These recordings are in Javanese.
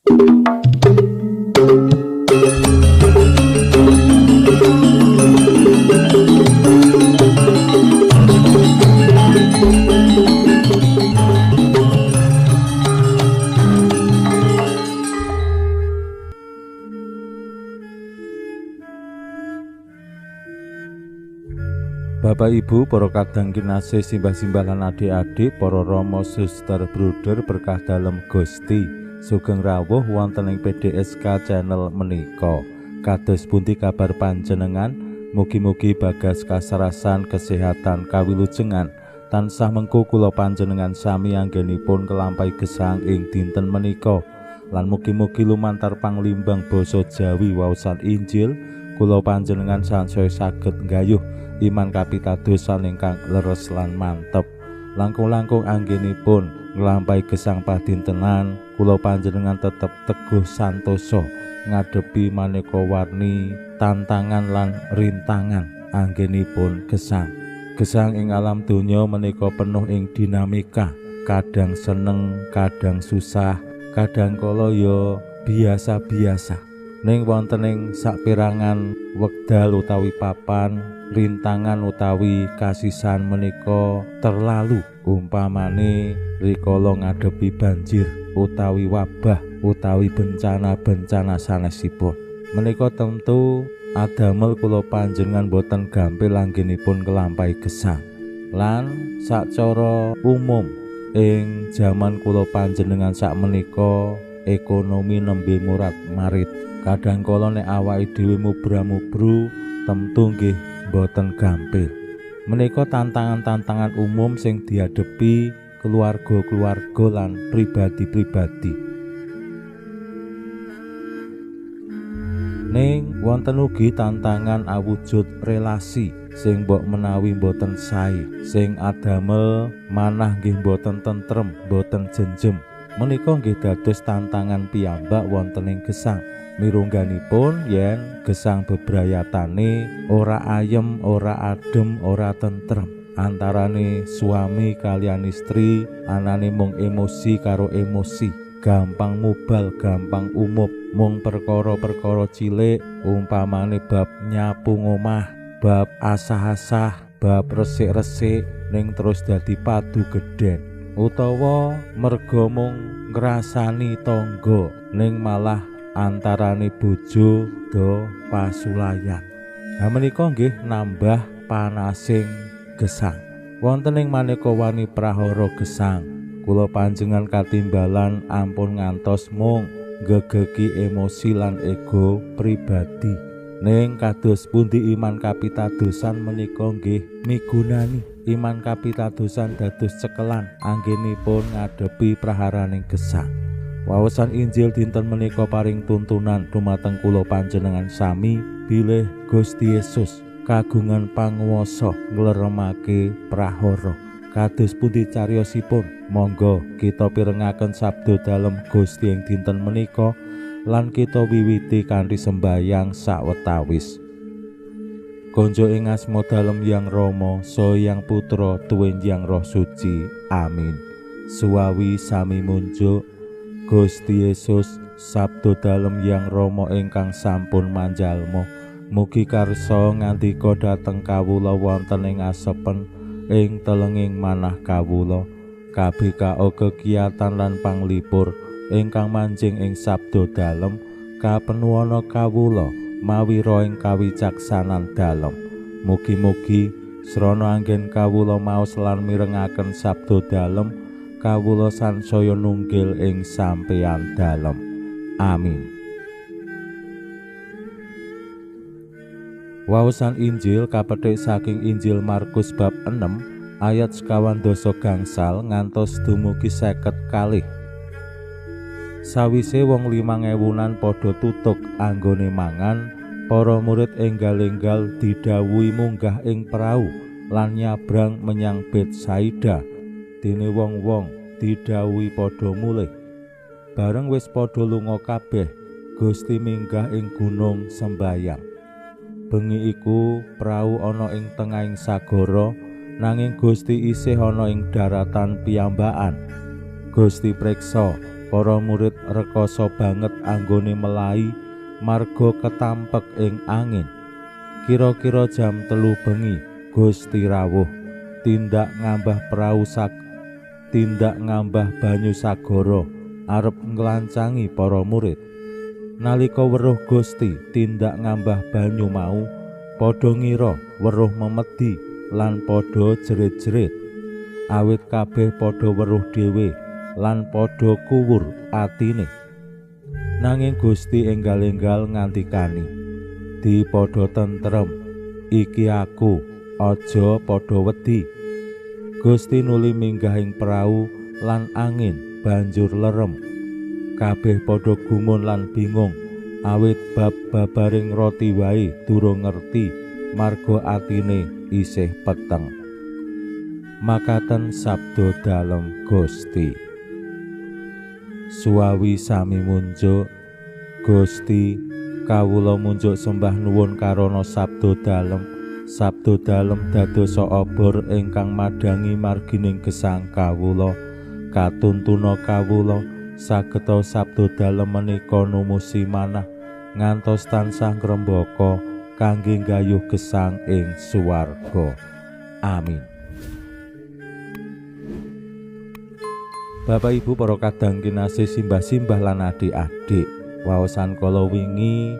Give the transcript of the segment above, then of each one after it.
Bapak Ibu, para kadang kinasih simbah-simbah lan adik-adik, para rama suster bruder berkah dalem Gusti, sugeng rawuh wonten ing PDSK channel menika. Kados pundi kabar panjenengan? Mugi-mugi bagas kasarasan kesehatan kawilujengan tansah mengku kula panjenengan sami anggenipun kelampai gesang ing dinten menika. Lan mugi-mugi lumantar panglimbang basa Jawi waosan Injil kula panjenengan sansaya saged nggayuh iman kapitadosan ingkang leres lan mantep. Langkung-langkung anggenipun nglampahi gesang padintenan kula panjenengan tetep teguh santosa ngadepi maneka warni tantangan lan rintangan anggenipun gesang. Gesang ing alam donya menika penuh ing dinamika, kadang seneng, kadang susah, kadang kala ya biasa-biasa. Ning wonten ing saperangan wekdal utawi papan rintangan utawi kasisan menika terlalu, umpamane rikala ngadepi banjir utawi wabah utawi bencana-bencana sanesipun. Menika tentu adamel kula panjenengan boten gampil anggenipun kelampahi gesang. Lan sacara umum ing jaman kula panjenengan sakmenika ekonomi nembe murat marit. Kadang kala nek awake dhewe mubra-mubru tentu nggih boten gampil. Menika tantangan-tantangan umum sing diadepi keluarga-keluarga lan pribadi-pribadi. Ning wonten ugi tantangan awujud relasi sing mbok menawi boten sae, sing adamel manah nggih boten tentrem, boten jenjem. Menika nggih dados tantangan piyambak wonten ing gesang. Mirungganipun yen gesang bebrayatane ora ayem, ora adem, ora tentrem antarane suami kaliyan istri, anane mung emosi karo emosi, gampang mubal, gampang umup, mung perkara-perkara cilik umpamane bab nyapu ngomah, bab asah-asah, bab resik-resik ning terus dadi padu gedhen, utawa merga mung ngrasani tangga ning malah antarane bojo do pasulayan. Menika nggih nambah panasing gesang. Wonten ing maneka wani prahara gesang, kula panjenengan katimbalan ampun ngantos mung gegeki emosi lan ego pribadi. Ning kados pundi iman kapitadosan menika nggih migunani. Iman kapitadosan dados cekelan anggenipun ngadepi praharaning gesang. Waosan Injil dinten menika paring tuntunan dumateng kula panjenengan sami bilih Gusti Yesus kagungan panguwasa ngleremake prahara. Kados pundi cariyosipun? Monggo kita pirengaken sabda dalem Gusti ing dinten menika lan kita wiwiti kanthi sembahyang sawetawis. Konjo ing asma dalem Yang Rama saha Yang Putra tuwin Yang Roh Suci. Amin. Suwawi sami munjuk Gusti Yesus sabda dalem Yang Rama ingkang sampun manjalma, mugi karsa ngandika dhateng kawula wonten ing asepen ing telenging manah kawula, kabeh kegiatan lan panglipur ingkang manjing ing sabda dalem kapenuwana kawula mawi roh ing kawicaksanan dalem. Mugi-mugi srana anggen kawula maos lan mirengaken sabda dalem kawula sansaya nunggil ing sampeyan dalem. Amin. Waosan Injil kapethik saking Injil Markus bab 6 ayat 50 gangsal ngantos dumugi 50. Sawise wong 5.000-an padha tutuk anggone mangan, para murid enggal-enggal didhawuhi munggah ing prau lan nyabrang menyang Betsaida. Dene wong-wong didhawuhi padha mulih. Bareng wis padha lunga kabeh, Gusti minggah ing gunung sembayang. Bengi iku prau ana ing tengahing sagara, nanging Gusti isih ana ing daratan piyambakan. Gusti preksa para murid rekoso banget anggone melahi marga ketampek ing angin. Kira-kira jam 3 bengi Gusti rawuh tindak ngambah banyu sagara arep nglancangi para murid. Nalika weruh Gusti tindak ngambah banyu mau, padha ngira weruh memedi lan padha jerit-jerit. Awit kabeh padha weruh dhewe lan padha kuwur atine. Nanging Gusti enggal-enggal ngandikani, "Di padha tentrem, iki aku, aja padha wedi." Gusti nuli minggah ing prau lan angin banjur lerem. Kabeh padha gumun lan bingung, awit bab-babaring roti wae durung ngerti marga atine isih peteng. Makaten sabda dalem Gusti. Suwawi sami munjuk, Gusti kawula munjuk sembah nuwun karana sabda dalem dadosa obor ingkang madangi margining gesang kawula. Katuntuna kawula sageta sabda dalem menika numusi manah ngantos tansah ngrembaka kangge nggayuh gesang ing suwarga. Amin. Bapak Ibu para kadang kinasih simbah-simbah lan adik-adik, waosan kala wingi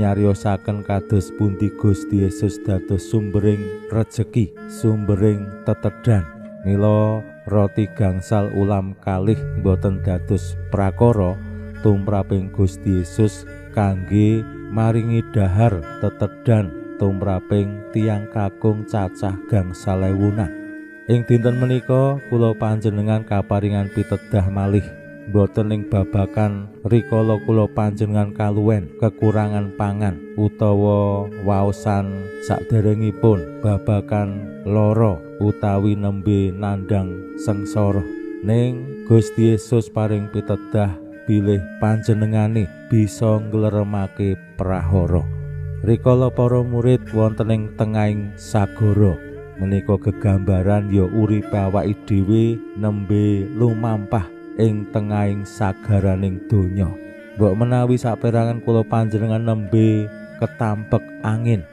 nyariosaken kados pundi Gusti Yesus dados sumbering rejeki, sumbering tetedhan. Mila roti gangsal ulam kalih boten dados prakara tumraping Gusti Yesus kangge maringi dhahar tetedhan tumraping tiyang kakung cacah gangsal ewunan. Ing dinten menika kula panjenengan kaparingan pitedah malih boten ing babakan rikala kula panjenengan kaluwen kekurangan pangan utawa waosan saderengipun babakan lara utawi nembe nandhang sengsara. Ning Gusti Yesus paring pitedah bilih panjenengane bisa ngleremake prahara. Rikala para murid wonten ing tengahing sagara menika gegambaran ya uripe awake dhewe nembe lumampah ing tengahing sagaraning donya. Mbok menawi saperangan kula panjenengan nembe ketampek angin,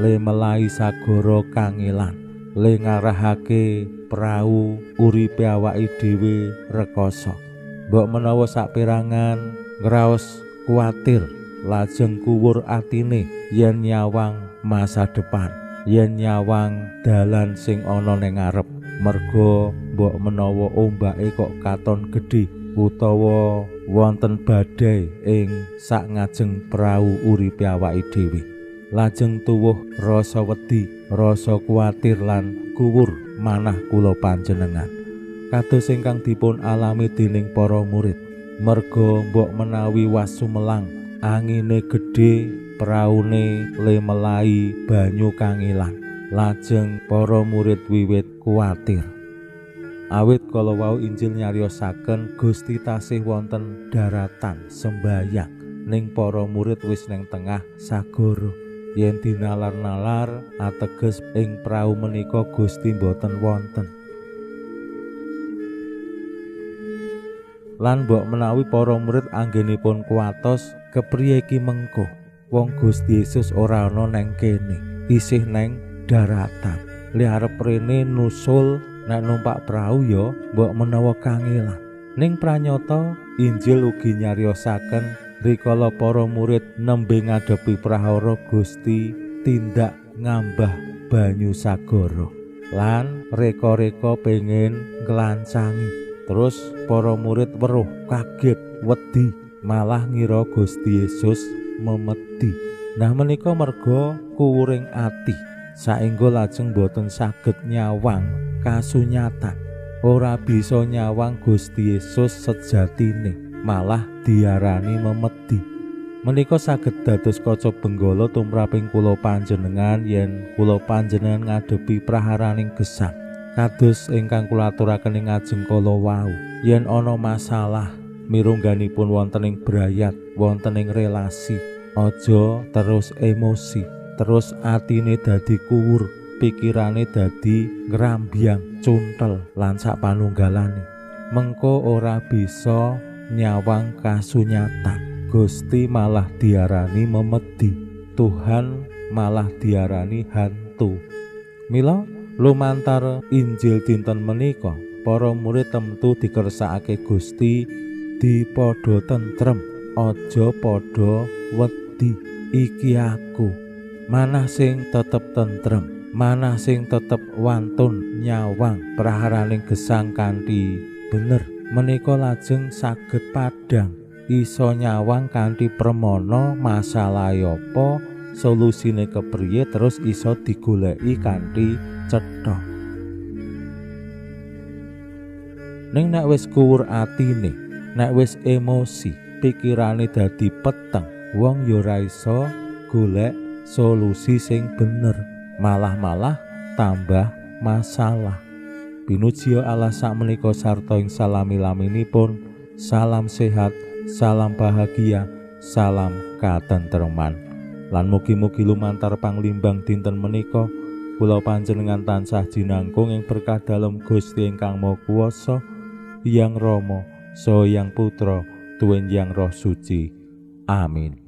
le melahi sagara kangelan, le ngarahake prau uripe awake dhewe rekoso. Mbok menawa saperangan ngraos kuwatir, lajeng kuwur atine yen nyawang masa depan, yen nyawang dalan sing ana ning ngarep, merga mbok menawa ombake kok katon gedhe utawa wonten badai ing sak ngajeng prau uripe awake dhewe. Lajeng tuwuh rasa wedi, rasa kuwatir lan kuwur manah kula panjenengan kados ingkang dipun alami dening para murid. Merga mbok menawi wasumelang angine gedhe, praune le melahi banyu kangilan, lajeng para murid wiwit kuwatir. Awit kala wau Injil nyariosaken Gusti tasih wonten daratan sembayang, ning para murid wis ning tengah sagara. Yen dinalar-nalar ateges ing prau menika Gusti boten wonten. Lan mbok menawi para murid anggenipun kuwatos, kepriye iki mengko? Wong Gusti Yesus ora ana nang kene, isih nang daratan. Li arep rene nusul nek numpak prau ya mbok menawa kangelan. Ning pranyata Injil ugi nyariosaken rikala para murid nembe ngadepi prahara Gusti tindak ngambah banyu sagara lan reka-reka pengen nglancangi. Terus para murid weruh, kaget, wedi, malah ngira Gusti Yesus memedi. Nah menika merga kuwuring ati, saengga lajeng boten saged nyawang kasunyatan. Ora bisa nyawang Gusti Yesus sejatine, malah diarani memedi. Menika saged dados kaca benggala tumraping kula panjenengan yen kula panjenengan ngadepi praharaning gesang. Kados ingkang kula aturaken ing ngajeng kala wau, yen ana masalah mirungganipun wonten ing brayat, wonten ing relasi, aja terus emosi, terus atine dadi kuwur, pikirane dadi ngrambyang, cuntel lan sapanunggalane. Mengko ora bisa nyawang kasunyatan. Gusti malah diarani memedi, Tuhan malah diarani hantu. Mila lumantar Injil dinten menika para murid temtu dikersakake Gusti dipadha tentrem, aja padha wedi. Iki aku, manah sing tetep tentrem, manah sing tetep wantun nyawang praharaning gesang kanthi bener. Menika lajeng saged padhang, iso nyawang kanthi pramana masalah apa, solusine kepriye, terus iso digoleki kanthi cetha. Ning nek wis kuwur atine, nek wis emosi, pikirane dadi peteng, wong ya ora iso golek solusi sing bener, malah tambah masalah. Pinuji Allah sakmenika sarta ing salami-laminipun. Salam sehat, salam bahagia, salam katentreman. Lan mugi-mugi lumantar panglimbang dinten menika kula panjenengan tansah jinangkung ing berkah dalem Gusti ingkang Maha Kuwasa, Hyang Rama saha Hyang Putra tuwin Hyang Roh Suci. Amin.